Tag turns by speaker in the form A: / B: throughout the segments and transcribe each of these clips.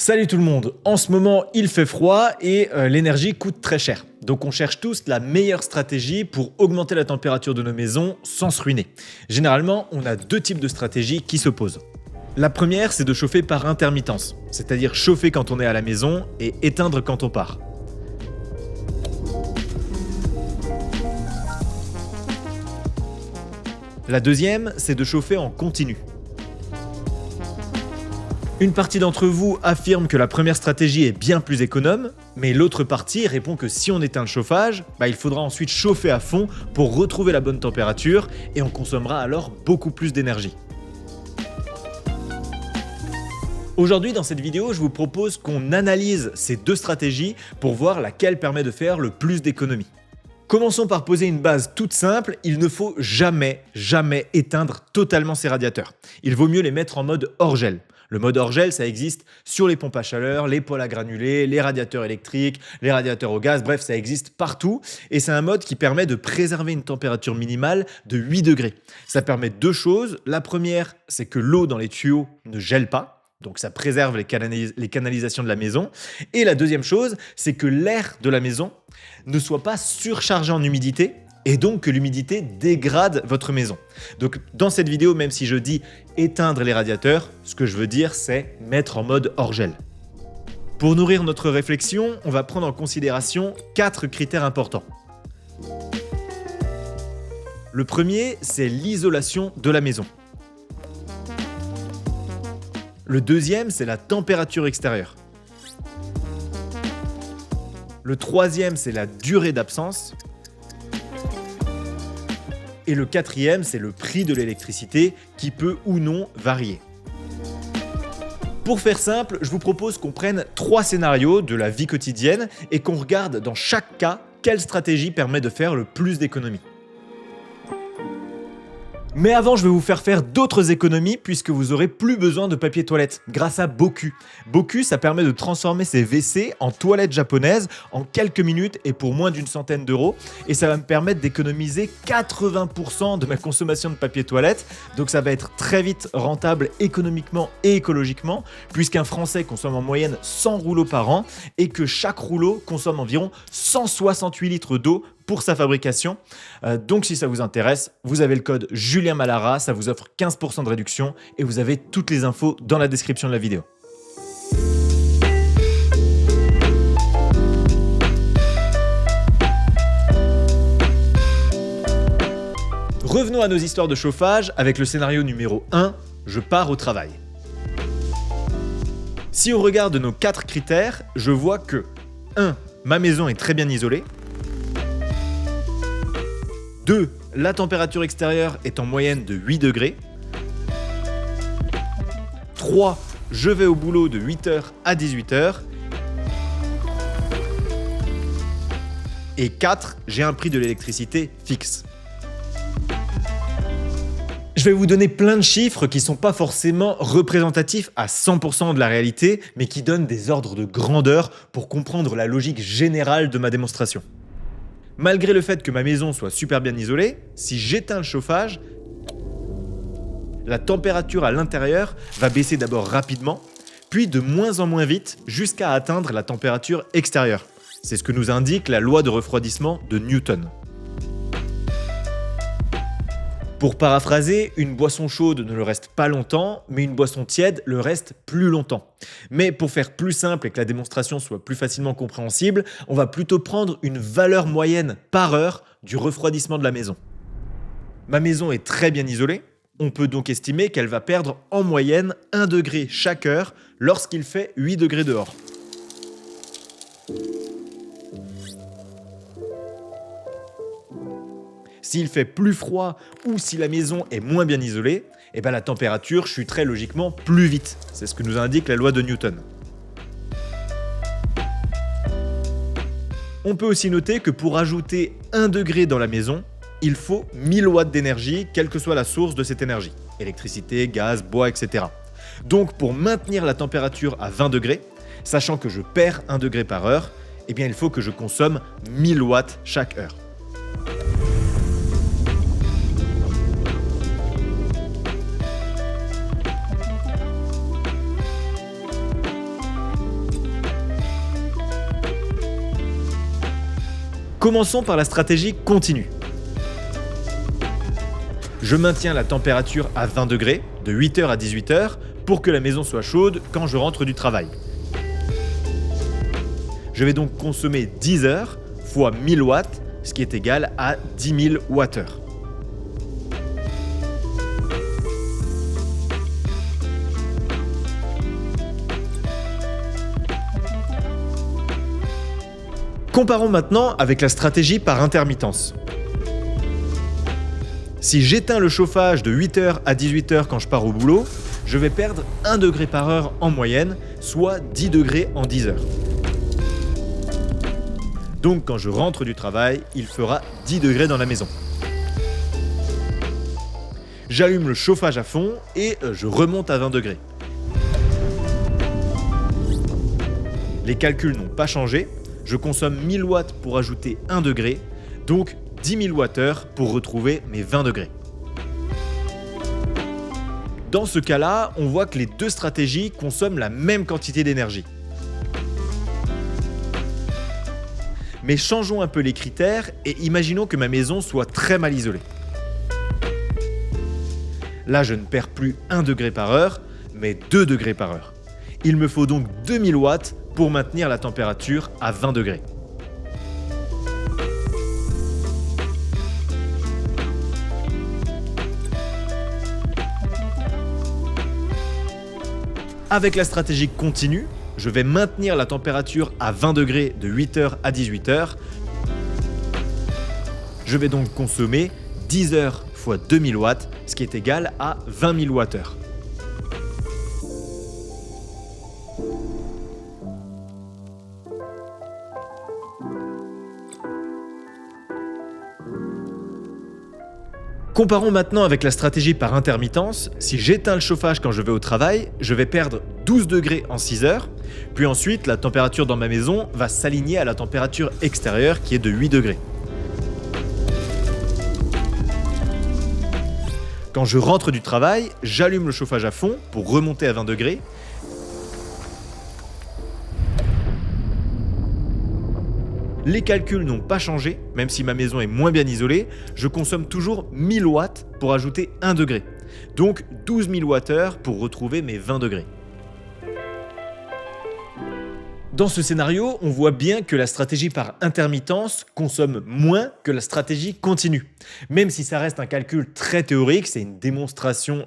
A: Salut tout le monde, en ce moment il fait froid et l'énergie coûte très cher. Donc on cherche tous la meilleure stratégie pour augmenter la température de nos maisons sans se ruiner. Généralement, on a deux types de stratégies qui s'opposent. La première, c'est de chauffer par intermittence, c'est-à-dire chauffer quand on est à la maison et éteindre quand on part. La deuxième, c'est de chauffer en continu. Une partie d'entre vous affirme que la première stratégie est bien plus économe, mais l'autre partie répond que si on éteint le chauffage, il faudra ensuite chauffer à fond pour retrouver la bonne température et on consommera alors beaucoup plus d'énergie. Aujourd'hui, dans cette vidéo, je vous propose qu'on analyse ces deux stratégies pour voir laquelle permet de faire le plus d'économies. Commençons par poser une base toute simple, il ne faut jamais éteindre totalement ces radiateurs. Il vaut mieux les mettre en mode hors gel. Le mode hors gel, ça existe sur les pompes à chaleur, les poêles à granulés, les radiateurs électriques, les radiateurs au gaz, bref, ça existe partout. Et c'est un mode qui permet de préserver une température minimale de 8 degrés. Ça permet deux choses. La première, c'est que l'eau dans les tuyaux ne gèle pas. Donc ça préserve les canalisations de la maison. Et la deuxième chose, c'est que l'air de la maison ne soit pas surchargé en humidité et donc que l'humidité dégrade votre maison. Donc dans cette vidéo, même si je dis éteindre les radiateurs, ce que je veux dire, c'est mettre en mode hors gel. Pour nourrir notre réflexion, on va prendre en considération 4 critères importants. Le premier, c'est l'isolation de la maison. Le deuxième, c'est la température extérieure. Le troisième, c'est la durée d'absence. Et le quatrième, c'est le prix de l'électricité qui peut ou non varier. Pour faire simple, je vous propose qu'on prenne 3 scénarios de la vie quotidienne et qu'on regarde dans chaque cas quelle stratégie permet de faire le plus d'économies. Mais avant, je vais vous faire d'autres économies puisque vous aurez plus besoin de papier toilette grâce à Boku. Boku, ça permet de transformer ces WC en toilettes japonaises en quelques minutes et pour moins d'une centaine d'euros. Et ça va me permettre d'économiser 80% de ma consommation de papier toilette. Donc ça va être très vite rentable économiquement et écologiquement puisqu'un Français consomme en moyenne 100 rouleaux par an et que chaque rouleau consomme environ 168 litres d'eau pour sa fabrication. Donc si ça vous intéresse, vous avez le code Julien Malara, ça vous offre 15% de réduction et vous avez toutes les infos dans la description de la vidéo. Revenons à nos histoires de chauffage avec le scénario numéro 1, je pars au travail. Si on regarde nos 4 critères, je vois que 1. Ma maison est très bien isolée. 2. La température extérieure est en moyenne de 8 degrés. 3. Je vais au boulot de 8h à 18h. Et 4. J'ai un prix de l'électricité fixe. Je vais vous donner plein de chiffres qui ne sont pas forcément représentatifs à 100% de la réalité, mais qui donnent des ordres de grandeur pour comprendre la logique générale de ma démonstration. Malgré le fait que ma maison soit super bien isolée, si j'éteins le chauffage, la température à l'intérieur va baisser d'abord rapidement, puis de moins en moins vite jusqu'à atteindre la température extérieure. C'est ce que nous indique la loi de refroidissement de Newton. Pour paraphraser, une boisson chaude ne le reste pas longtemps, mais une boisson tiède le reste plus longtemps. Mais pour faire plus simple et que la démonstration soit plus facilement compréhensible, on va plutôt prendre une valeur moyenne par heure du refroidissement de la maison. Ma maison est très bien isolée, on peut donc estimer qu'elle va perdre en moyenne 1 degré chaque heure lorsqu'il fait 8 degrés dehors. S'il fait plus froid ou si la maison est moins bien isolée, la température chuterait logiquement plus vite. C'est ce que nous indique la loi de Newton. On peut aussi noter que pour ajouter 1 degré dans la maison, il faut 1000 watts d'énergie, quelle que soit la source de cette énergie. Électricité, gaz, bois, etc. Donc pour maintenir la température à 20 degrés, sachant que je perds 1 degré par heure, il faut que je consomme 1000 watts chaque heure. Commençons par la stratégie continue. Je maintiens la température à 20 degrés de 8h à 18h pour que la maison soit chaude quand je rentre du travail. Je vais donc consommer 10 heures fois 1000 watts, ce qui est égal à 10 000 Wh. Comparons maintenant avec la stratégie par intermittence. Si j'éteins le chauffage de 8h à 18h quand je pars au boulot, je vais perdre 1 degré par heure en moyenne, soit 10 degrés en 10 heures. Donc quand je rentre du travail, il fera 10 degrés dans la maison. J'allume le chauffage à fond et je remonte à 20 degrés. Les calculs n'ont pas changé, je consomme 1000 watts pour ajouter 1 degré, donc 10 000 Wh pour retrouver mes 20 degrés. Dans ce cas-là, on voit que les deux stratégies consomment la même quantité d'énergie. Mais changeons un peu les critères et imaginons que ma maison soit très mal isolée. Là, je ne perds plus 1 degré par heure, mais 2 degrés par heure. Il me faut donc 2000 watts pour maintenir la température à 20 degrés. Avec la stratégie continue, je vais maintenir la température à 20 degrés de 8h à 18h. Je vais donc consommer 10 heures fois 2000 watts, ce qui est égal à 20 000 Wh. Comparons maintenant avec la stratégie par intermittence. Si j'éteins le chauffage quand je vais au travail, je vais perdre 12 degrés en 6 heures, puis ensuite la température dans ma maison va s'aligner à la température extérieure qui est de 8 degrés. Quand je rentre du travail, j'allume le chauffage à fond pour remonter à 20 degrés. Les calculs n'ont pas changé, même si ma maison est moins bien isolée, je consomme toujours 1000 watts pour ajouter 1 degré. Donc 12 000 Wh pour retrouver mes 20 degrés. Dans ce scénario, on voit bien que la stratégie par intermittence consomme moins que la stratégie continue. Même si ça reste un calcul très théorique, c'est une démonstration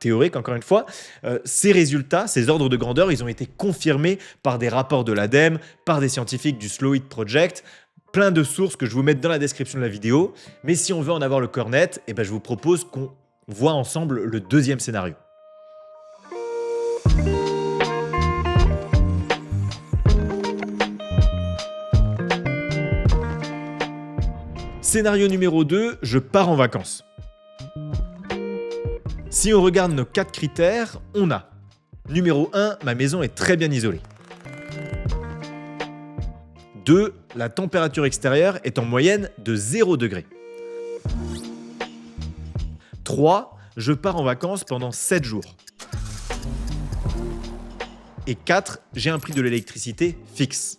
A: théorique encore une fois, ces résultats, ces ordres de grandeur, ils ont été confirmés par des rapports de l'ADEME, par des scientifiques du Slow It Project, plein de sources que je vous mets dans la description de la vidéo. Mais si on veut en avoir le cœur net, je vous propose qu'on voit ensemble le deuxième scénario. Scénario numéro 2, je pars en vacances. Si on regarde nos 4 critères, on a numéro 1, ma maison est très bien isolée. 2, la température extérieure est en moyenne de 0 degré. 3, je pars en vacances pendant 7 jours. Et 4, j'ai un prix de l'électricité fixe.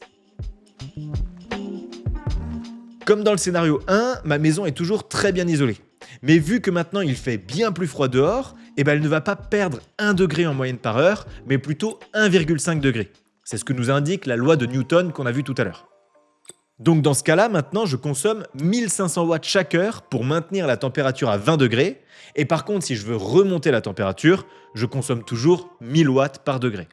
A: Comme dans le scénario 1, ma maison est toujours très bien isolée. Mais vu que maintenant il fait bien plus froid dehors, elle ne va pas perdre 1 degré en moyenne par heure, mais plutôt 1,5 degré. C'est ce que nous indique la loi de Newton qu'on a vue tout à l'heure. Donc dans ce cas-là, maintenant je consomme 1500 watts chaque heure pour maintenir la température à 20 degrés. Et par contre, si je veux remonter la température, je consomme toujours 1000 watts par degré.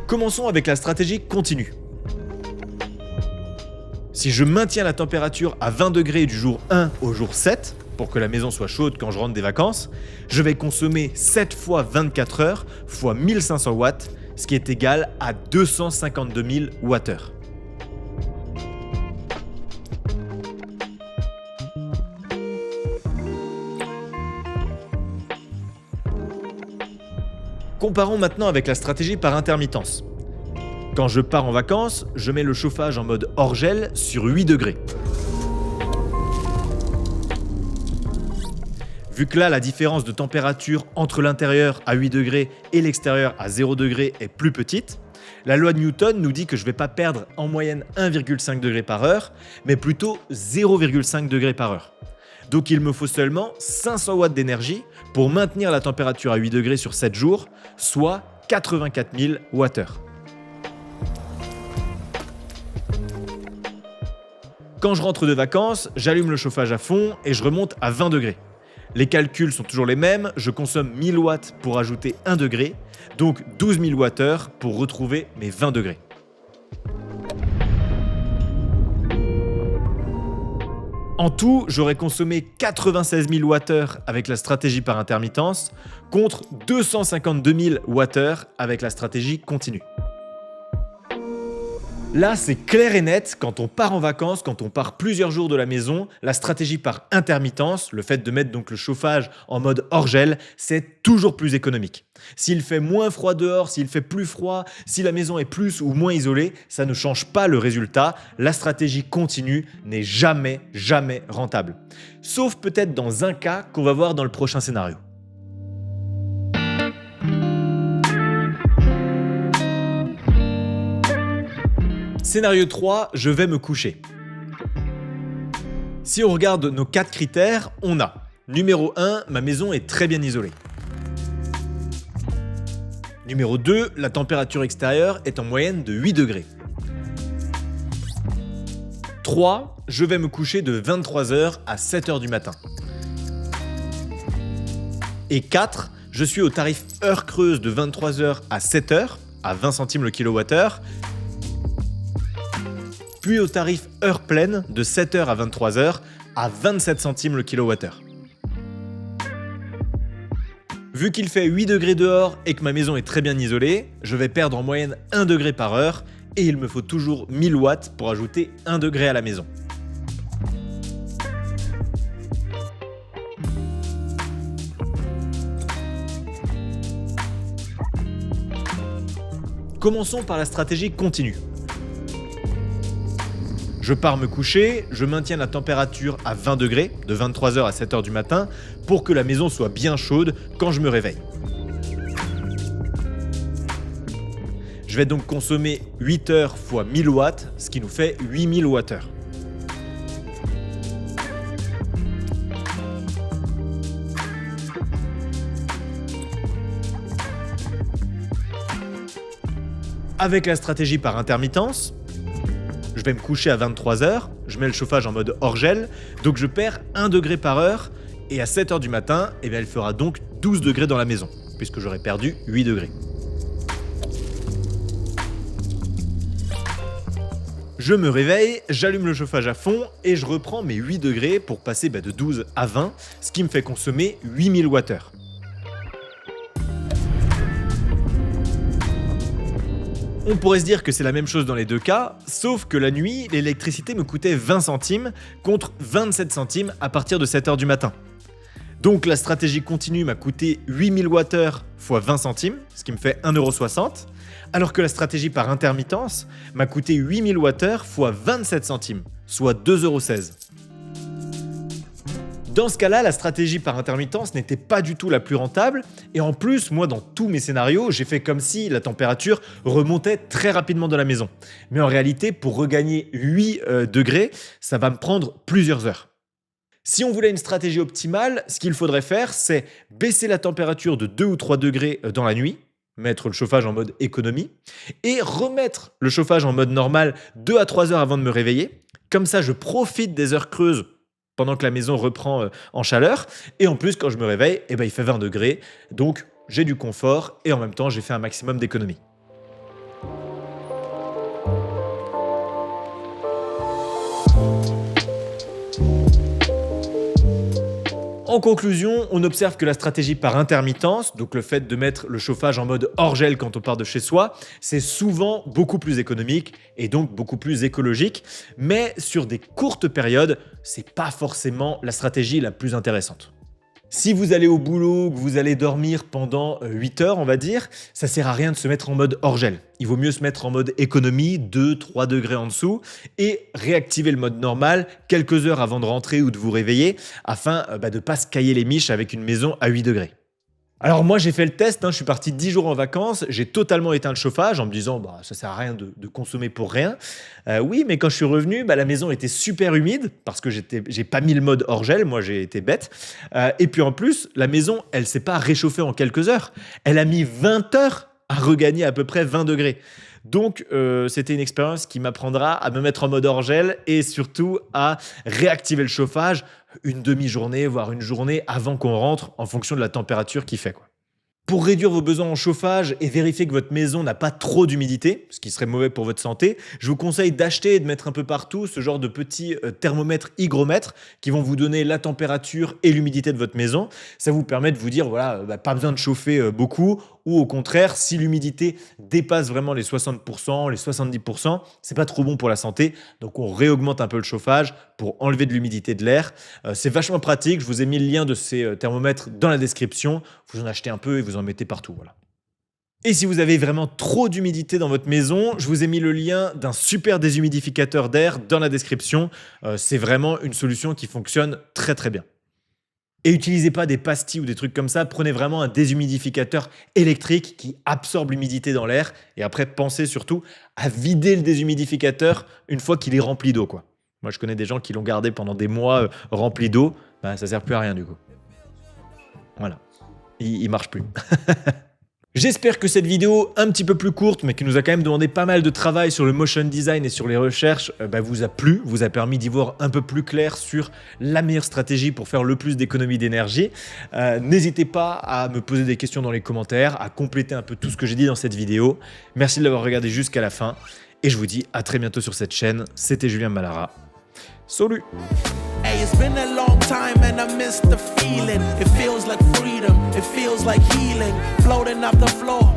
A: Commençons avec la stratégie continue. Si je maintiens la température à 20 degrés du jour 1 au jour 7, pour que la maison soit chaude quand je rentre des vacances, je vais consommer 7 fois 24 heures fois 1500 watts, ce qui est égal à 252 000 Wh. Comparons maintenant avec la stratégie par intermittence. Quand je pars en vacances, je mets le chauffage en mode hors gel sur 8 degrés. Vu que là, la différence de température entre l'intérieur à 8 degrés et l'extérieur à 0 degrés est plus petite, la loi de Newton nous dit que je ne vais pas perdre en moyenne 1,5 degré par heure, mais plutôt 0,5 degré par heure. Donc il me faut seulement 500 watts d'énergie pour maintenir la température à 8 degrés sur 7 jours, soit 84 000 Wh. Quand je rentre de vacances, j'allume le chauffage à fond et je remonte à 20 degrés. Les calculs sont toujours les mêmes, je consomme 1000 watts pour ajouter 1 degré, donc 12 000 Wh pour retrouver mes 20 degrés. En tout, j'aurais consommé 96 000 Wh avec la stratégie par intermittence contre 252 000 Wh avec la stratégie continue. Là, c'est clair et net, quand on part en vacances, quand on part plusieurs jours de la maison, la stratégie par intermittence, le fait de mettre donc le chauffage en mode hors gel, c'est toujours plus économique. S'il fait moins froid dehors, s'il fait plus froid, si la maison est plus ou moins isolée, ça ne change pas le résultat. La stratégie continue n'est jamais rentable. Sauf peut-être dans un cas qu'on va voir dans le prochain scénario. Scénario 3, je vais me coucher. Si on regarde nos 4 critères, on a numéro 1, ma maison est très bien isolée. Numéro 2, la température extérieure est en moyenne de 8 degrés. 3, je vais me coucher de 23h à 7h du matin. Et 4, je suis au tarif heure creuse de 23h à 7h, à 20 centimes le kilowattheure, puis au tarif heure pleine de 7h à 23h à 27 centimes le kilowattheure. Vu qu'il fait 8 degrés dehors et que ma maison est très bien isolée, je vais perdre en moyenne 1 degré par heure et il me faut toujours 1000 watts pour ajouter 1 degré à la maison. Commençons par la stratégie continue. Je pars me coucher, je maintiens la température à 20 degrés, de 23h à 7h du matin, pour que la maison soit bien chaude quand je me réveille. Je vais donc consommer 8 heures fois 1000 watts, ce qui nous fait 8000 Wh. Avec la stratégie par intermittence, je vais me coucher à 23h, je mets le chauffage en mode hors gel, donc je perds 1 degré par heure, et à 7h du matin, elle fera donc 12 degrés dans la maison, puisque j'aurai perdu 8 degrés. Je me réveille, j'allume le chauffage à fond, et je reprends mes 8 degrés pour passer de 12 à 20, ce qui me fait consommer 8000 Wh. On pourrait se dire que c'est la même chose dans les deux cas, sauf que la nuit, l'électricité me coûtait 20 centimes contre 27 centimes à partir de 7h du matin. Donc la stratégie continue m'a coûté 8000 Wh fois 20 centimes, ce qui me fait 1,60 €, alors que la stratégie par intermittence m'a coûté 8000 Wh fois 27 centimes, soit 2,16 €. Dans ce cas-là, la stratégie par intermittence n'était pas du tout la plus rentable, et en plus, moi dans tous mes scénarios, j'ai fait comme si la température remontait très rapidement dans la maison. Mais en réalité, pour regagner 8 degrés, ça va me prendre plusieurs heures. Si on voulait une stratégie optimale, ce qu'il faudrait faire, c'est baisser la température de 2 ou 3 degrés dans la nuit, mettre le chauffage en mode économie, et remettre le chauffage en mode normal 2 à 3 heures avant de me réveiller. Comme ça, je profite des heures creuses pendant que la maison reprend en chaleur. Et en plus, quand je me réveille, il fait 20 degrés. Donc, j'ai du confort et en même temps, j'ai fait un maximum d'économie. En conclusion, on observe que la stratégie par intermittence, donc le fait de mettre le chauffage en mode hors gel quand on part de chez soi, c'est souvent beaucoup plus économique et donc beaucoup plus écologique, mais sur des courtes périodes, c'est pas forcément la stratégie la plus intéressante. Si vous allez au boulot, que vous allez dormir pendant 8 heures, on va dire, ça sert à rien de se mettre en mode hors gel. Il vaut mieux se mettre en mode économie, 2-3 degrés en dessous, et réactiver le mode normal quelques heures avant de rentrer ou de vous réveiller, afin de ne pas se cailler les miches avec une maison à 8 degrés. Alors moi j'ai fait le test, je suis parti 10 jours en vacances, j'ai totalement éteint le chauffage en me disant ça sert à rien de consommer pour rien. Oui, mais quand je suis revenu, la maison était super humide parce que j'ai pas mis le mode hors gel, moi j'ai été bête. Et puis en plus, la maison, elle s'est pas réchauffée en quelques heures, elle a mis 20 heures à regagner à peu près 20 degrés. Donc, c'était une expérience qui m'apprendra à me mettre en mode hors gel et surtout à réactiver le chauffage une demi-journée, voire une journée avant qu'on rentre en fonction de la température qu'il fait, quoi. Pour réduire vos besoins en chauffage et vérifier que votre maison n'a pas trop d'humidité, ce qui serait mauvais pour votre santé, je vous conseille d'acheter et de mettre un peu partout ce genre de petits thermomètres hygromètres qui vont vous donner la température et l'humidité de votre maison. Ça vous permet de vous dire, pas besoin de chauffer beaucoup, ou au contraire, si l'humidité dépasse vraiment les 60%, les 70%, c'est pas trop bon pour la santé. Donc on réaugmente un peu le chauffage pour enlever de l'humidité de l'air. C'est vachement pratique. Je vous ai mis le lien de ces thermomètres dans la description. Vous en achetez un peu et vous en mettez partout. Voilà. Et si vous avez vraiment trop d'humidité dans votre maison, je vous ai mis le lien d'un super déshumidificateur d'air dans la description. C'est vraiment une solution qui fonctionne très très bien. Et utilisez pas des pastilles ou des trucs comme ça, prenez vraiment un déshumidificateur électrique qui absorbe l'humidité dans l'air. Et après, pensez surtout à vider le déshumidificateur une fois qu'il est rempli d'eau, quoi. Moi, je connais des gens qui l'ont gardé pendant des mois rempli d'eau. Ça sert plus à rien du coup. Voilà, il marche plus. J'espère que cette vidéo, un petit peu plus courte, mais qui nous a quand même demandé pas mal de travail sur le motion design et sur les recherches, vous a plu, vous a permis d'y voir un peu plus clair sur la meilleure stratégie pour faire le plus d'économie d'énergie. N'hésitez pas à me poser des questions dans les commentaires, à compléter un peu tout ce que j'ai dit dans cette vidéo. Merci de l'avoir regardé jusqu'à la fin, et je vous dis à très bientôt sur cette chaîne. C'était Julien Malara. Salut!
B: Hey, it's been a long time and I miss the feeling. It feels like freedom, it feels like healing. Floating off the floor,